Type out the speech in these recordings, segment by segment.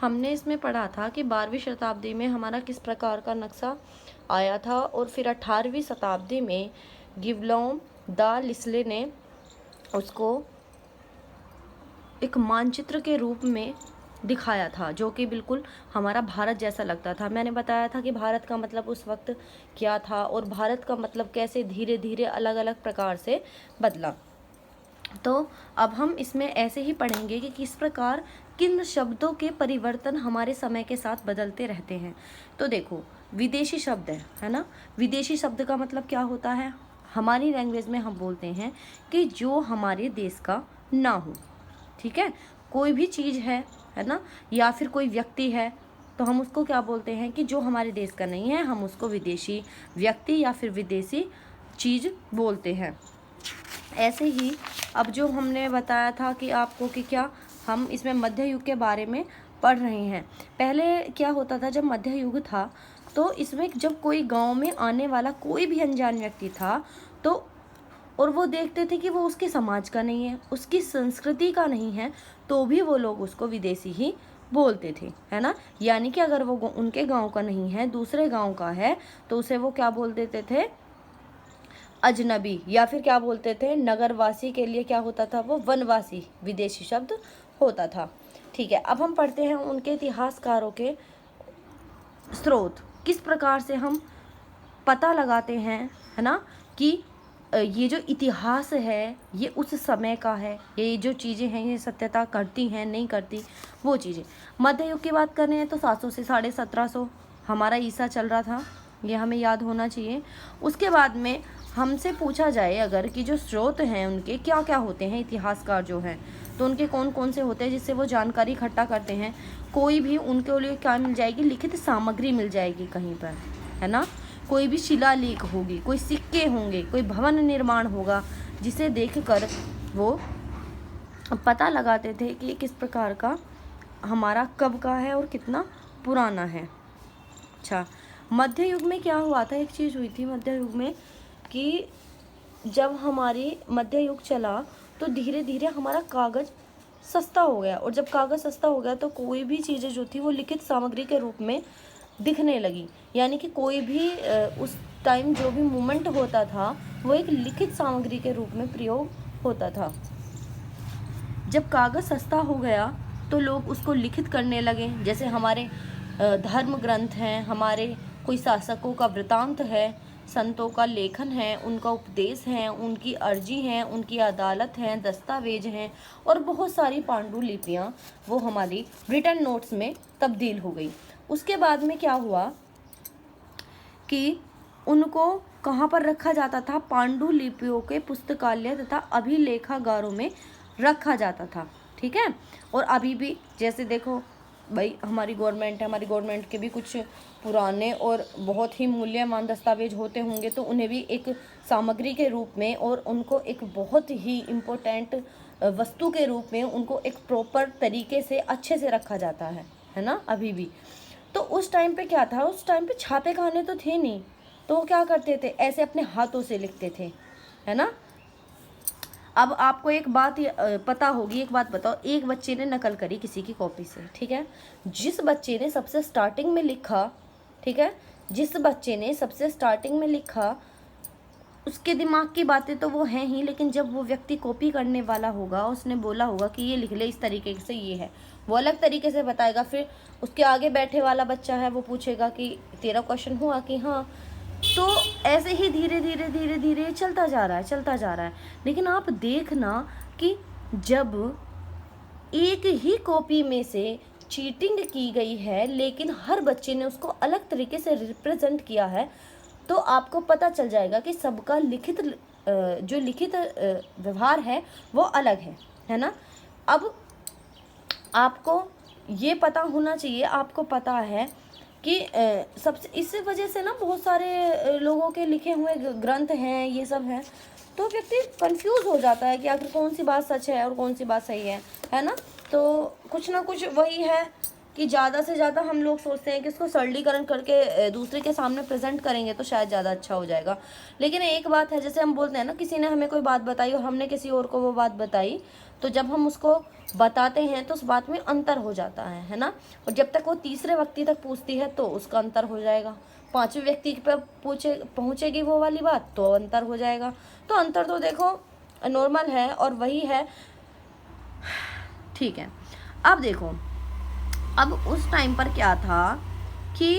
हमने इसमें पढ़ा था कि 12वीं शताब्दी में हमारा किस प्रकार का नक्शा आया था और फिर 18वीं शताब्दी में गिवलॉम द लिस्ले ने उसको एक मानचित्र के रूप में दिखाया था, जो कि बिल्कुल हमारा भारत जैसा लगता था। मैंने बताया था कि भारत का मतलब उस वक्त क्या था और भारत का मतलब कैसे धीरे धीरे अलग अलग प्रकार से बदला। तो अब हम इसमें ऐसे ही पढ़ेंगे कि किस प्रकार किन शब्दों के परिवर्तन हमारे समय के साथ बदलते रहते हैं। तो देखो, विदेशी शब्द है ना। विदेशी शब्द का मतलब क्या होता है? हमारी लैंग्वेज में हम बोलते हैं कि जो हमारे देश का ना हो। ठीक है, कोई भी चीज़ है ना, या फिर कोई व्यक्ति है, तो हम उसको क्या बोलते हैं कि जो हमारे देश का नहीं है, हम उसको विदेशी व्यक्ति या फिर विदेशी चीज़ बोलते हैं। ऐसे ही अब जो हमने बताया था कि आपको कि क्या हम इसमें मध्य युग के बारे में पढ़ रहे हैं। पहले क्या होता था, जब मध्य युग था तो इसमें जब कोई गांव में आने वाला कोई भी अनजान व्यक्ति था तो और वो देखते थे कि वो उसके समाज का नहीं है, उसकी संस्कृति का नहीं है, तो भी वो लोग उसको विदेशी ही बोलते थे, है ना। यानी कि अगर वो उनके गांव का नहीं है, दूसरे गांव का है, तो उसे वो क्या बोल देते थे? अजनबी। या फिर क्या बोलते थे? नगरवासी के लिए क्या होता था? वो वनवासी विदेशी शब्द होता था। ठीक है, अब हम पढ़ते हैं उनके इतिहासकारों के स्रोत, किस प्रकार से हम पता लगाते हैं, है ना, कि ये जो इतिहास है ये उस समय का है, ये जो चीज़ें हैं ये सत्यता करती हैं नहीं करती, वो चीज़ें। मध्य युग की बात कर रहे हैं तो 700 से 1750 हमारा ईसा चल रहा था, ये हमें याद होना चाहिए। उसके बाद में हमसे पूछा जाए अगर कि जो स्रोत हैं उनके क्या क्या होते हैं, इतिहासकार जो हैं तो उनके कौन कौन से होते हैं जिससे वो जानकारी इकट्ठा करते हैं। कोई भी उनके लिए क्या मिल जाएगी? लिखित सामग्री मिल जाएगी कहीं पर, है ना। कोई भी शिलालेख होगी, कोई सिक्के होंगे, कोई भवन निर्माण होगा, जिसे देखकर वो पता लगाते थे कि किस प्रकार का हमारा कब का है और कितना पुराना है। अच्छा, मध्य युग में क्या हुआ था? एक चीज़ हुई थी मध्य युग में कि जब हमारी मध्य युग चला तो धीरे धीरे हमारा कागज़ सस्ता हो गया, और जब कागज़ सस्ता हो गया तो कोई भी चीज़ें जो थी वो लिखित सामग्री के रूप में दिखने लगी। यानी कि कोई भी उस टाइम जो भी मूवमेंट होता था वो एक लिखित सामग्री के रूप में प्रयोग होता था। जब कागज़ सस्ता हो गया तो लोग उसको लिखित करने लगे, जैसे हमारे धर्म ग्रंथ हैं, हमारे कोई शासकों का वृतांत है, संतों का लेखन है, उनका उपदेश है, उनकी अर्जी हैं, उनकी अदालत हैं, दस्तावेज हैं, और बहुत सारी पांडुलिपियाँ वो हमारी रिटन नोट्स में तब्दील हो गई। उसके बाद में क्या हुआ कि उनको कहाँ पर रखा जाता था? पांडुलिपियों के पुस्तकालय तथा अभिलेखागारों में रखा जाता था। ठीक है, और अभी भी जैसे देखो भाई हमारी गवर्नमेंट है, हमारी गवर्नमेंट के भी कुछ पुराने और बहुत ही मूल्यवान दस्तावेज होते होंगे, तो उन्हें भी एक सामग्री के रूप में और उनको एक बहुत ही इम्पोर्टेंट वस्तु के रूप में उनको एक प्रॉपर तरीके से अच्छे से रखा जाता है ना, अभी भी। तो उस टाइम पे क्या था? उस टाइम पे छापे खाने तो थे नहीं, तो वो क्या करते थे? ऐसे अपने हाथों से लिखते थे, है ना। अब आपको एक बात पता होगी, एक बात बताओ, एक बच्चे ने नकल करी किसी की कॉपी से, ठीक है, जिस बच्चे ने सबसे स्टार्टिंग में लिखा, ठीक है, जिस बच्चे ने सबसे स्टार्टिंग में लिखा उसके दिमाग की बातें तो वो हैं ही, लेकिन जब वो व्यक्ति कॉपी करने वाला होगा, उसने बोला होगा कि ये लिख ले इस तरीके से, ये है, वो अलग तरीके से बताएगा। फिर उसके आगे बैठे वाला बच्चा है वो पूछेगा कि तेरा क्वेश्चन हुआ कि हाँ। तो ऐसे ही धीरे धीरे धीरे धीरे चलता जा रहा है, चलता जा रहा है। लेकिन आप देखना कि जब एक ही कॉपी में से चीटिंग की गई है लेकिन हर बच्चे ने उसको अलग तरीके से रिप्रेजेंट किया है, तो आपको पता चल जाएगा कि सबका लिखित जो लिखित व्यवहार है वो अलग है ना। अब आपको ये पता होना चाहिए, आपको पता है कि सबसे इस वजह से ना बहुत सारे लोगों के लिखे हुए ग्रंथ हैं, ये सब हैं, तो व्यक्ति कंफ्यूज हो जाता है कि आखिर कौन सी बात सच है और कौन सी बात सही है ना। तो कुछ ना कुछ वही है, कि ज़्यादा से ज़्यादा हम लोग सोचते हैं कि इसको सरलीकरण करके दूसरे के सामने प्रेजेंट करेंगे तो शायद ज़्यादा अच्छा हो जाएगा। लेकिन एक बात है, जैसे हम बोलते हैं ना, किसी ने हमें कोई बात बताई और हमने किसी और को वो बात बताई, तो जब हम उसको बताते हैं तो उस बात में अंतर हो जाता है ना। और जब तक वो तीसरे व्यक्ति तक पूछती है तो उसका अंतर हो जाएगा, पांचवें व्यक्ति पे पहुँचेगी वो वाली बात तो अंतर हो जाएगा। तो अंतर तो देखो नॉर्मल है और वही है, ठीक है। अब देखो, अब उस टाइम पर क्या था कि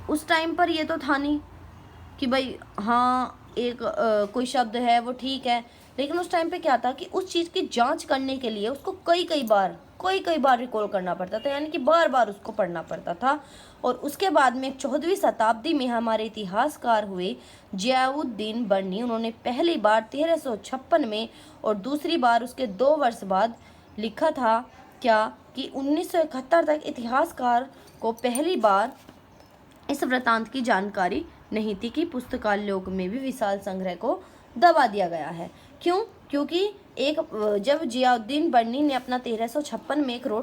उस टाइम पर ये तो था नहीं कि भाई हाँ एक कोई शब्द है वो ठीक है, लेकिन उस टाइम पे क्या था कि उस चीज़ की जांच करने के लिए उसको कई कई बार रिकॉल करना पड़ता था, यानी कि बार बार उसको पढ़ना पड़ता था। और उसके बाद में 14वीं शताब्दी में हमारे इतिहासकार हुए जियाउद्दीन बर्नी, उन्होंने पहली बार 1356 में और दूसरी बार उसके 2 वर्ष बाद लिखा था क्या कि 1971 तक इतिहासकार को पहली बार इस वृतांत की जानकारी नहीं थी कि पुस्तकालयों में भी विशाल संग्रह को दबा दिया गया है। क्यों? क्योंकि जब जियाउद्दीन बर्नी ने अपना 1356 में एक रोड